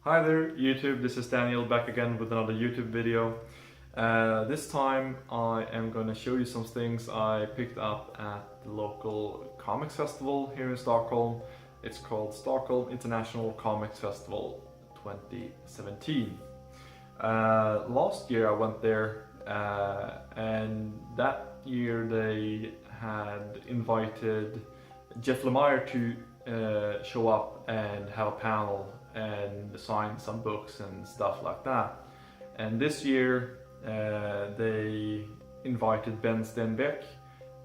Hi there YouTube, this is Daniel back again with another YouTube video. This time I am going to show you some things I picked up at the local comics festival here in Stockholm. It's called Stockholm International Comics Festival 2017. Last year I went there and that year they had invited Jeff Lemire to show up and have a panel and sign some books and stuff like that. And this year they invited Ben Stenbeck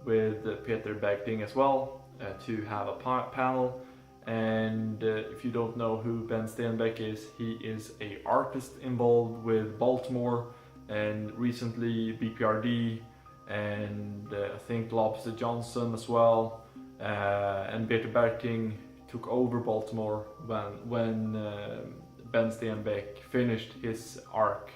with Peter Bergting as well to have a panel. And if you don't know who Ben Stenbeck is, he is an artist involved with Baltimore and recently BPRD and I think Lobster Johnson as well. And Peter Bergting took over Baltimore when Ben Stenbeck finished his arc,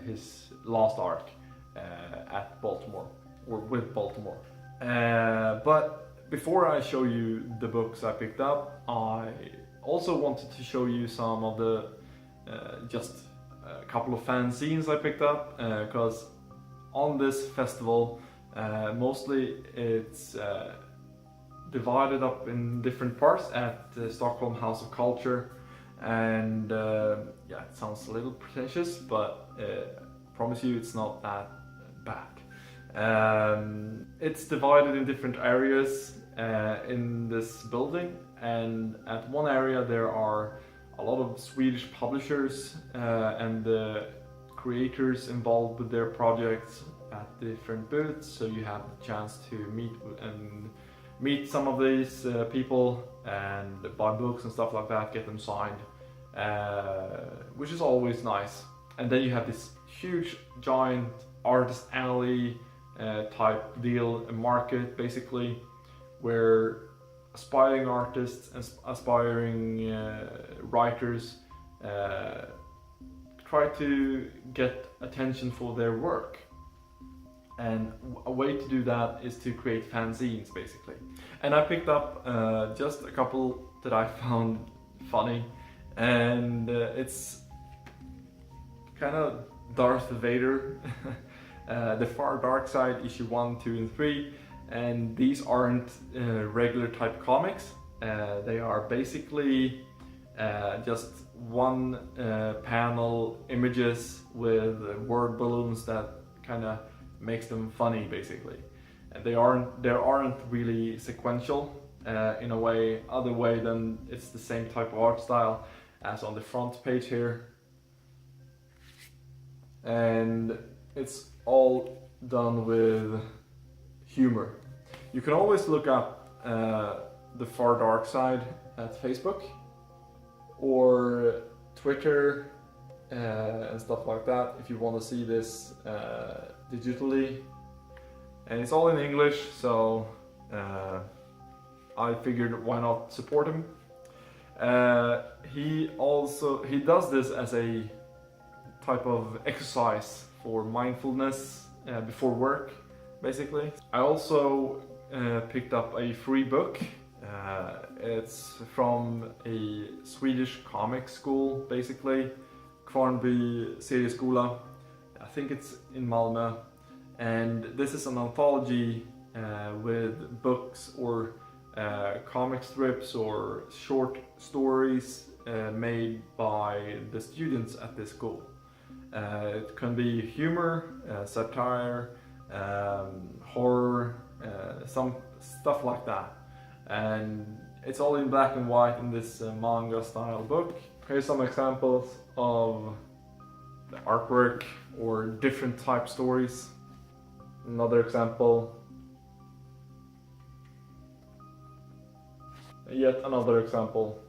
his last arc at Baltimore, or with Baltimore. But before I show you the books I picked up, I also wanted to show you some of the just a couple of fanzines I picked up, because on this festival mostly it's divided up in different parts at the Stockholm House of Culture, and yeah, it sounds a little pretentious, but I promise you it's not that bad. It's divided in different areas in this building, and at one area there are a lot of Swedish publishers and the creators involved with their projects at different booths, so you have the chance to meet some of these people and buy books and stuff like that, get them signed, which is always nice. And then you have this huge giant artist alley type deal, a market basically, where aspiring artists and aspiring writers try to get attention for their work. And a way to do that is to create fanzines basically. And I picked up just a couple that I found funny, and it's kind of Darth Vader, the Far Darkside issue 1, 2 and 3, and these aren't regular type comics. They are basically just one panel images with word balloons that kind of makes them funny basically. And they aren't really sequential in a way, other way than it's the same type of art style as on the front page here, and it's all done with humor. You can always look up the Far Darkside at Facebook or Twitter and stuff like that if you want to see this digitally, and it's all in English, so I figured why not support him. He does this as a type of exercise for mindfulness before work basically. I also picked up a free book. It's from a Swedish comic school basically, Kvarnby Serious Gula. I think it's in Malmö, and this is an anthology with books or comic strips or short stories made by the students at this school. It can be humor, satire, horror, some stuff like that, and it's all in black and white in this manga style book. Here's some examples of the artwork or different type stories. Another example. Yet another example.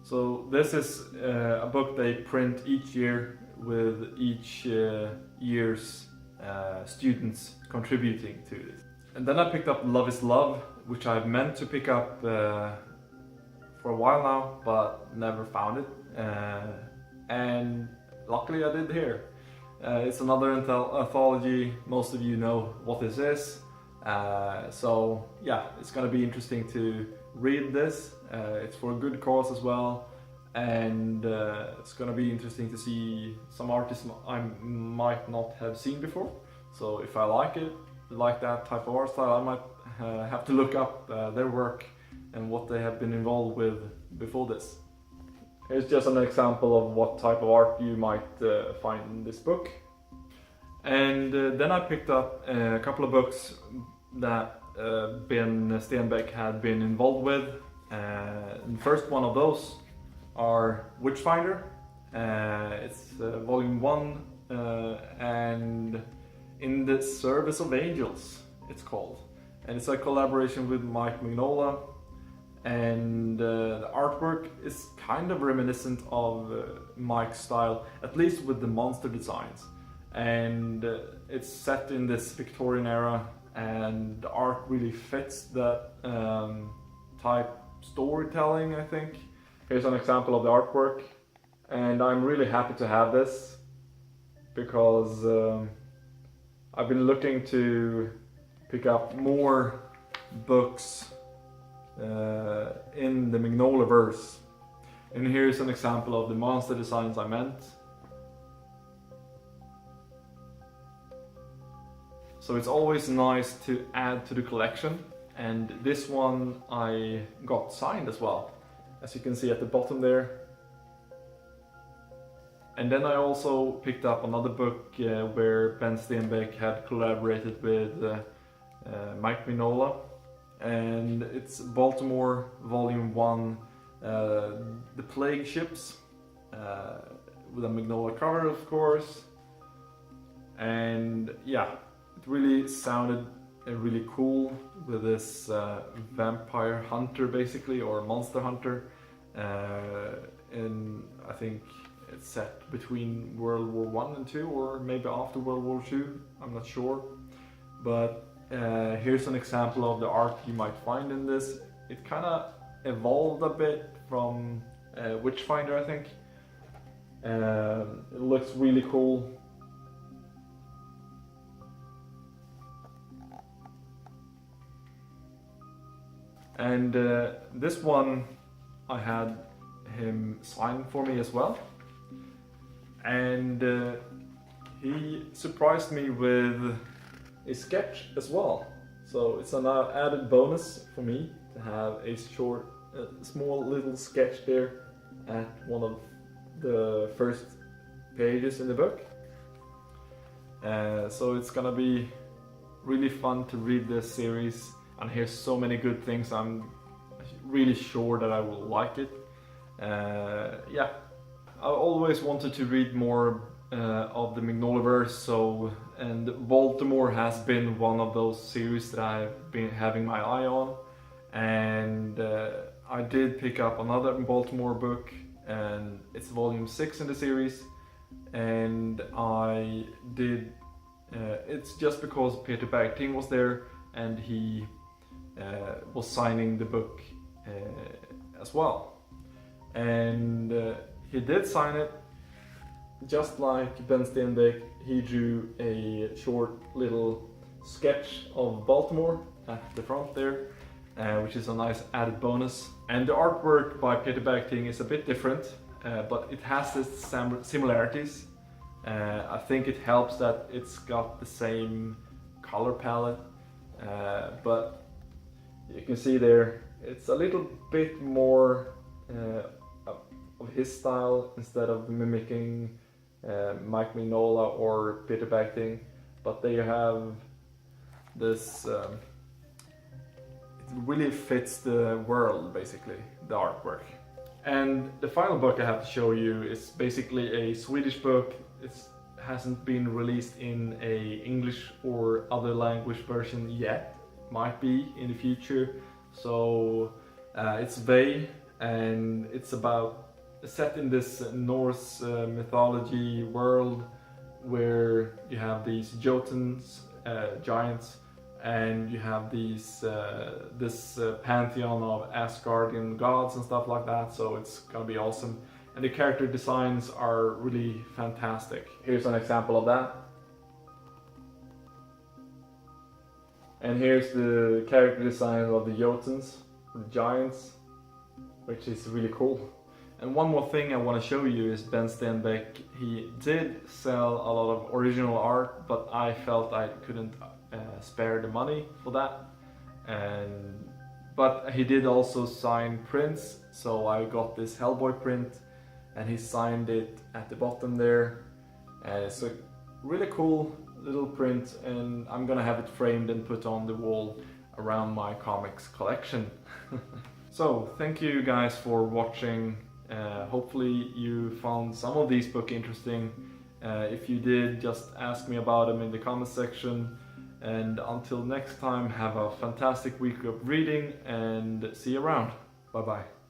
So this is a book they print each year with each year's students contributing to this. And then I picked up Love is Love, which I've meant to pick up for a while now, but never found it. And luckily I did here. It's another anthology. Most of you know what this is. So yeah, it's gonna be interesting to read this. It's for a good cause as well, and it's gonna be interesting to see some artists I might not have seen before. So if I like that type of art style, I might have to look up their work and what they have been involved with before this. Here's just an example of what type of art you might find in this book. And then I picked up a couple of books that Ben Stenbeck had been involved with. The first one of those are Witchfinder. It's volume 1 and In the Service of Angels it's called. And it's a collaboration with Mike Mignola. And the artwork is kind of reminiscent of Mike's style, at least with the monster designs. And it's set in this Victorian era, and the art really fits that type storytelling, I think. Here's an example of the artwork, and I'm really happy to have this because I've been looking to pick up more books in the Mignola-verse. And here's an example of the monster designs I meant. So it's always nice to add to the collection, and this one I got signed as well, as you can see at the bottom there. And then I also picked up another book where Ben Stenbeck had collaborated with Mike Mignola, and it's Baltimore Volume 1, The Plague Ships, with a Mignola cover of course. And yeah, it really sounded really cool with this vampire hunter basically, or monster hunter, and I think it's set between World War I and II, or maybe after World War II, I'm not sure. But here's an example of the art you might find in this. It kind of evolved a bit from Witchfinder, I think. It looks really cool. And this one I had him sign for me as well. And he surprised me with a sketch as well. So it's an added bonus for me to have a small little sketch there at one of the first pages in the book. So it's gonna be really fun to read this series and hear so many good things. I'm really sure that I will like it. Yeah, I always wanted to read more of the Mignola-verse, and Baltimore has been one of those series that I've been having my eye on. And I did pick up another Baltimore book, and it's volume 6 in the series. And I did, it's just because Peter Bergting was there and he was signing the book as well. And he did sign it, just like Ben Stenbeck. He drew a short little sketch of Baltimore at the front there, which is a nice added bonus. And the artwork by Peter Bergting is a bit different, but it has its similarities. I think it helps that it's got the same color palette, but you can see there it's a little bit more of his style instead of mimicking Mike Mignola or Peter Bergting, but they have this, it really fits the world basically, the artwork. And the final book I have to show you is basically a Swedish book. It hasn't been released in a English or other language version yet, might be in the future. So it's Vey, and it's about set in this Norse mythology world where you have these Jotuns, giants, and you have these this pantheon of Asgardian gods and stuff like that. So it's gonna be awesome, and the character designs are really fantastic. Here's an example of that. And here's the character design of the Jotuns. with giants, which is really cool. And one more thing I want to show you is Ben Stenbeck. He did sell a lot of original art, but I felt I couldn't spare the money for that. But he did also sign prints, so I got this Hellboy print and he signed it at the bottom there. It's a really cool little print, and I'm gonna have it framed and put on the wall around my comics collection. So thank you guys for watching. Hopefully you found some of these books interesting. If you did, just ask me about them in the comment section. And until next time, have a fantastic week of reading and see you around. Bye bye.